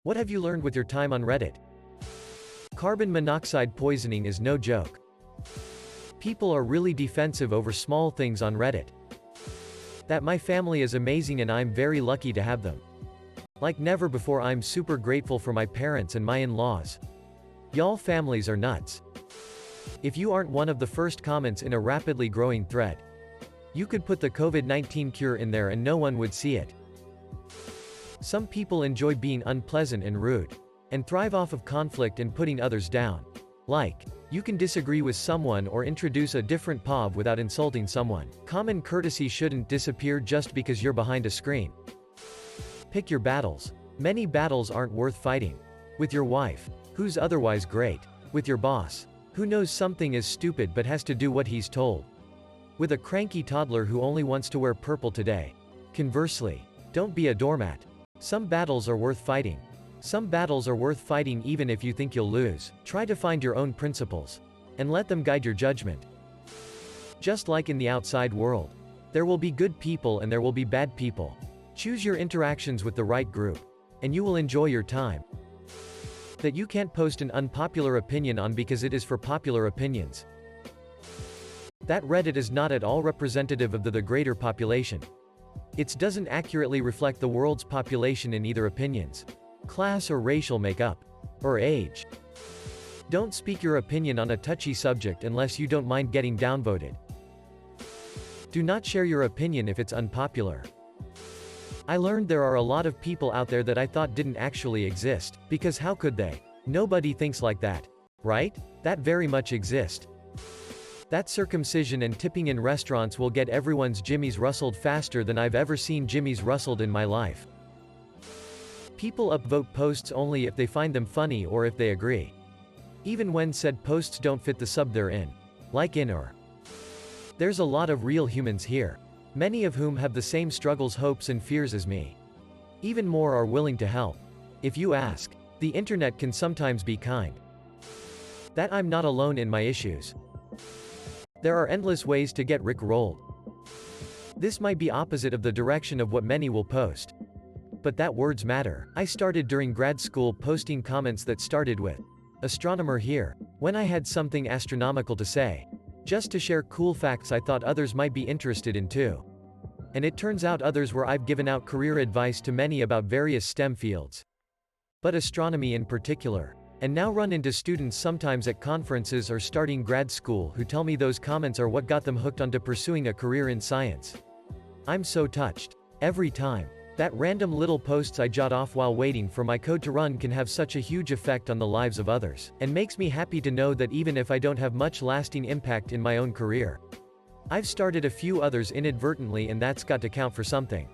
What have you learned with your time on Reddit? Carbon monoxide poisoning is no joke. People are really defensive over small things on Reddit. That my family is amazing and I'm very lucky to have them. Like never before, I'm super grateful for my parents and my in-laws. Y'all families are nuts. If you aren't one of the first comments in a rapidly growing thread, you could put the COVID-19 cure in there and no one would see it. Some people enjoy being unpleasant and rude, and thrive off of conflict and putting others down. Like, you can disagree with someone or introduce a different POV without insulting someone. Common courtesy shouldn't disappear just because you're behind a screen. Pick your battles. Many battles aren't worth fighting. With your wife, who's otherwise great. With your boss, who knows something is stupid but has to do what he's told. With a cranky toddler who only wants to wear purple today. Conversely, don't be a doormat. Some battles are worth fighting. Some battles are worth fighting even if you think you'll lose. Try to find your own principles, and let them guide your judgment. Just like in the outside world, there will be good people and there will be bad people. Choose your interactions with the right group, and you will enjoy your time. That you can't post an unpopular opinion on because it is for popular opinions. That Reddit is not at all representative of the greater population. It doesn't accurately reflect the world's population in either opinions, class or racial makeup, or age. Don't speak your opinion on a touchy subject unless you don't mind getting downvoted. Do not share your opinion if it's unpopular. I learned there are a lot of people out there that I thought didn't actually exist, because how could they? Nobody thinks like that, right? That very much exist. That circumcision and tipping in restaurants will get everyone's jimmies rustled faster than I've ever seen jimmies rustled in my life. People upvote posts only if they find them funny or if they agree. Even when said posts don't fit the sub they're in. Like in or. There's a lot of real humans here. Many of whom have the same struggles, hopes and fears as me. Even more are willing to help. If you ask, the internet can sometimes be kind. That I'm not alone in my issues. There are endless ways to get rick-rolled. This might be opposite of the direction of what many will post. But that words matter. I started during grad school posting comments that started with, "Astronomer here," when I had something astronomical to say. Just to share cool facts I thought others might be interested in too. And it turns out others were. I've given out career advice to many about various STEM fields. But astronomy in particular. And now run into students sometimes at conferences or starting grad school who tell me those comments are what got them hooked onto pursuing a career in science. I'm so touched. Every time. That random little posts I jot off while waiting for my code to run can have such a huge effect on the lives of others, and makes me happy to know that even if I don't have much lasting impact in my own career, I've started a few others inadvertently, and that's got to count for something.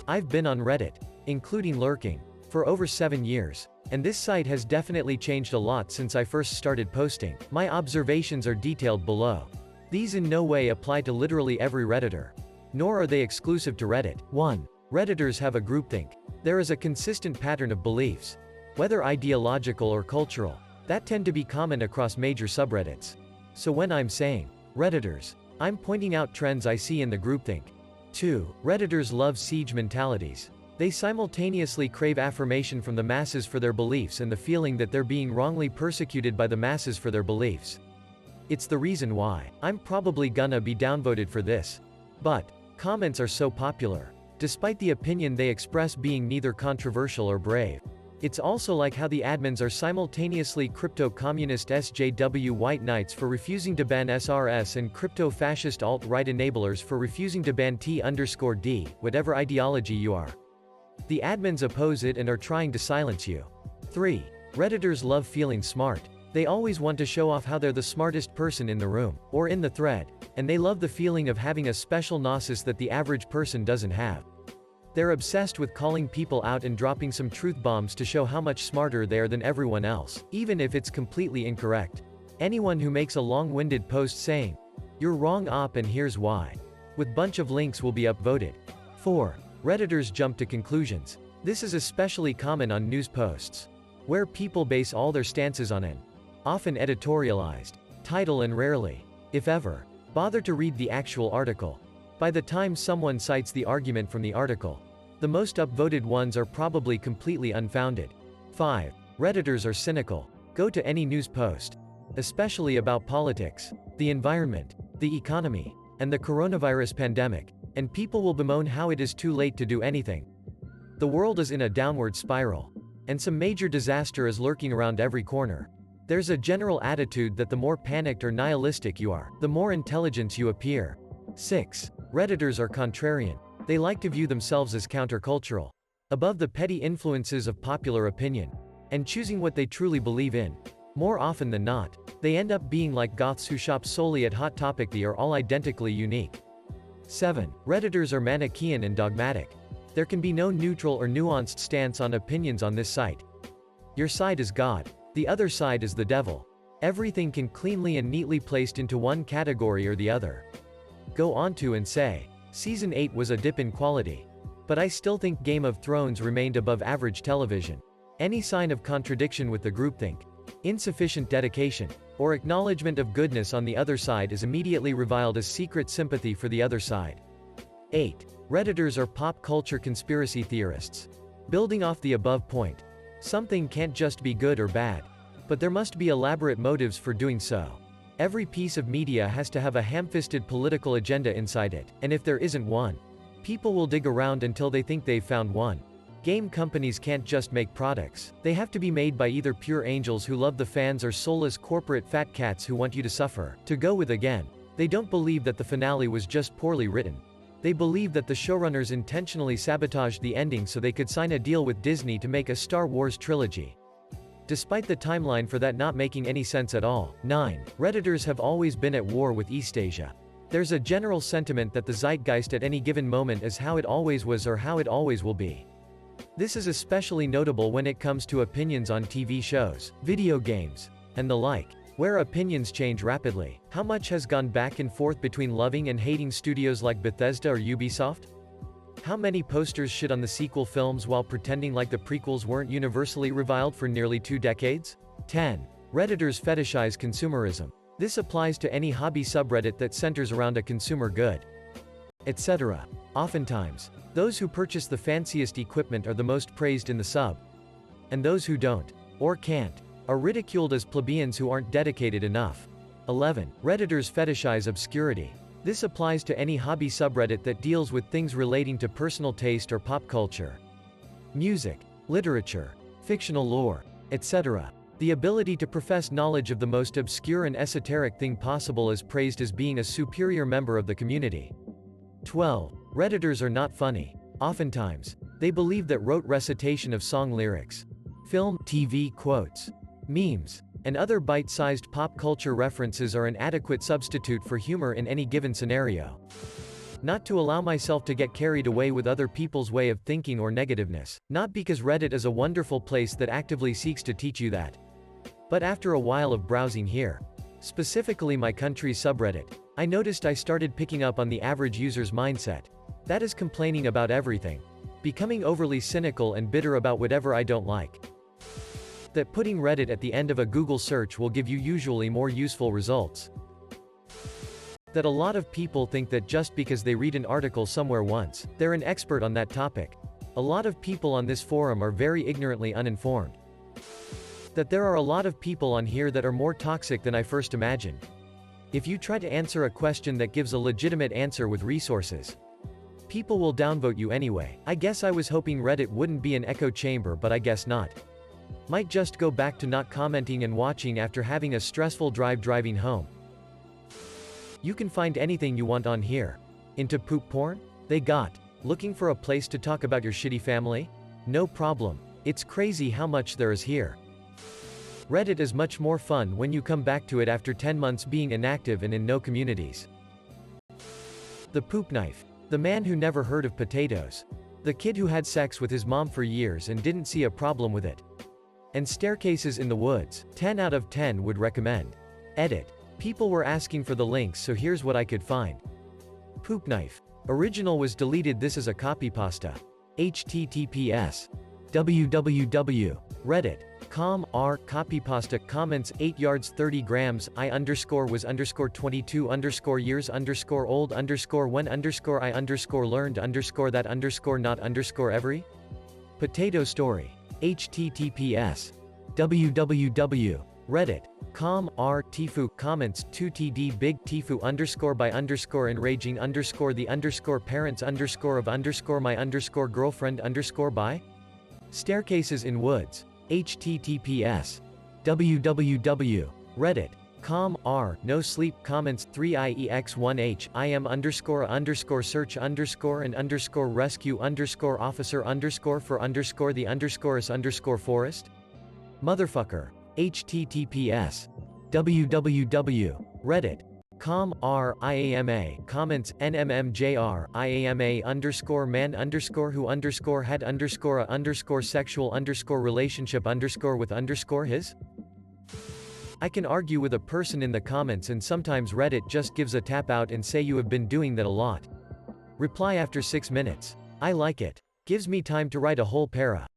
I've been on Reddit, including lurking, for over 7 years. And this site has definitely changed a lot since I first started posting. My observations are detailed below. These in no way apply to literally every Redditor. Nor are they exclusive to Reddit. 1. Redditors have a groupthink. There is a consistent pattern of beliefs, whether ideological or cultural, that tend to be common across major subreddits. So when I'm saying Redditors, I'm pointing out trends I see in the groupthink. 2. Redditors love siege mentalities. They simultaneously crave affirmation from the masses for their beliefs and the feeling that they're being wrongly persecuted by the masses for their beliefs. It's the reason why I'm probably gonna be downvoted for this. But comments are so popular, despite the opinion they express being neither controversial or brave. It's also like how the admins are simultaneously crypto-communist SJW white knights for refusing to ban SRS and crypto-fascist alt-right enablers for refusing to ban T_D, whatever ideology you are. The admins oppose it and are trying to silence you. 3. Redditors love feeling smart. They always want to show off how they're the smartest person in the room, or in the thread, and they love the feeling of having a special gnosis that the average person doesn't have. They're obsessed with calling people out and dropping some truth bombs to show how much smarter they are than everyone else, even if it's completely incorrect. Anyone who makes a long-winded post saying, "You're wrong op and here's why," with bunch of links will be upvoted. 4. Redditors jump to conclusions. This is especially common on news posts, where people base all their stances on an often editorialized title and rarely, if ever, bother to read the actual article. By the time someone cites the argument from the article, The most upvoted ones are probably completely unfounded. 5. Redditors are cynical. Go to any news post, especially about politics, the environment, the economy, and the coronavirus pandemic, and people will bemoan how it is too late to do anything. The world is in a downward spiral, and some major disaster is lurking around every corner. There's a general attitude that the more panicked or nihilistic you are, the more intelligent you appear. 6. Redditors are contrarian. They like to view themselves as countercultural, above the petty influences of popular opinion, and choosing what they truly believe in. More often than not, they end up being like goths who shop solely at Hot Topic. They are all identically unique. 7. Redditors are Manichaean and dogmatic. There can be no neutral or nuanced stance on opinions on this site. Your side is God. The other side is the devil. Everything can cleanly and neatly placed into one category or the other. Go on to and say, Season 8 was a dip in quality. But I still think Game of Thrones remained above average television. Any sign of contradiction with the groupthink, insufficient dedication, or acknowledgement of goodness on the other side is immediately reviled as secret sympathy for the other side. 8. Redditors are pop culture conspiracy theorists. Building off the above point, something can't just be good or bad, but there must be elaborate motives for doing so. Every piece of media has to have a ham-fisted political agenda inside it, and if there isn't one, people will dig around until they think they've found one. Game companies can't just make products. They have to be made by either pure angels who love the fans or soulless corporate fat cats who want you to suffer. To go with again, they don't believe that the finale was just poorly written. They believe that the showrunners intentionally sabotaged the ending so they could sign a deal with Disney to make a Star Wars trilogy, despite the timeline for that not making any sense at all. 9. Redditors have always been at war with Eastasia. There's a general sentiment that the zeitgeist at any given moment is how it always was or how it always will be. This is especially notable when it comes to opinions on TV shows, video games, and the like, where opinions change rapidly. How much has gone back and forth between loving and hating studios like Bethesda or Ubisoft? How many posters shit on the sequel films while pretending like the prequels weren't universally reviled for nearly 2 decades? 10. Redditors fetishize consumerism. This applies to any hobby subreddit that centers around a consumer good, etc. Oftentimes, those who purchase the fanciest equipment are the most praised in the sub, and those who don't, or can't, are ridiculed as plebeians who aren't dedicated enough. 11. Redditors fetishize obscurity. This applies to any hobby subreddit that deals with things relating to personal taste or pop culture, music, literature, fictional lore, etc. The ability to profess knowledge of the most obscure and esoteric thing possible is praised as being a superior member of the community. 12. Redditors are not funny. Oftentimes, they believe that rote recitation of song lyrics, film, TV quotes, memes, and other bite-sized pop culture references are an adequate substitute for humor in any given scenario. Not to allow myself to get carried away with other people's way of thinking or negativeness, not because Reddit is a wonderful place that actively seeks to teach you that, but after a while of browsing here, specifically my country's subreddit, I noticed I started picking up on the average user's mindset. That is complaining about everything, becoming overly cynical and bitter about whatever I don't like. That putting Reddit at the end of a Google search will give you usually more useful results. That a lot of people think that just because they read an article somewhere once, they're an expert on that topic. A lot of people on this forum are very ignorantly uninformed. That there are a lot of people on here that are more toxic than I first imagined. If you try to answer a question that gives a legitimate answer with resources, people will downvote you anyway. I guess I was hoping Reddit wouldn't be an echo chamber, but I guess not. Might just go back to not commenting and watching after having a stressful drive driving home. You can find anything you want on here. Into poop porn? They got. Looking for a place to talk about your shitty family? No problem. It's crazy how much there is here. Reddit is much more fun when you come back to it after 10 months being inactive and in no communities. The poop knife. The man who never heard of potatoes. The kid who had sex with his mom for years and didn't see a problem with it. And staircases in the woods. 10 out of 10 would recommend. Edit. People were asking for the links, so here's what I could find. Poop knife. Original was deleted. This is a copypasta. https://www.reddit R copypasta comments 8 yards 30 grams I underscore was underscore 22 underscore years underscore old underscore when underscore I underscore learned underscore that underscore not underscore every potato story https www.reddit.com r tifu comments 2td big tifu underscore by underscore enraging underscore the underscore parents underscore of underscore my underscore girlfriend underscore by staircases in woods https www.reddit.com r no sleep comments 3iex1h im underscore search underscore and underscore rescue underscore officer underscore for underscore the underscore underscore forest motherfucker https www.reddit.com r iama comments nmmjr iama underscore man underscore who underscore had underscore a underscore sexual underscore relationship underscore with underscore his. I can argue with a person in the comments and sometimes Reddit just gives a tap out and say you have been doing that a lot. Reply after 6 minutes. I like it. Gives me time to write a whole para.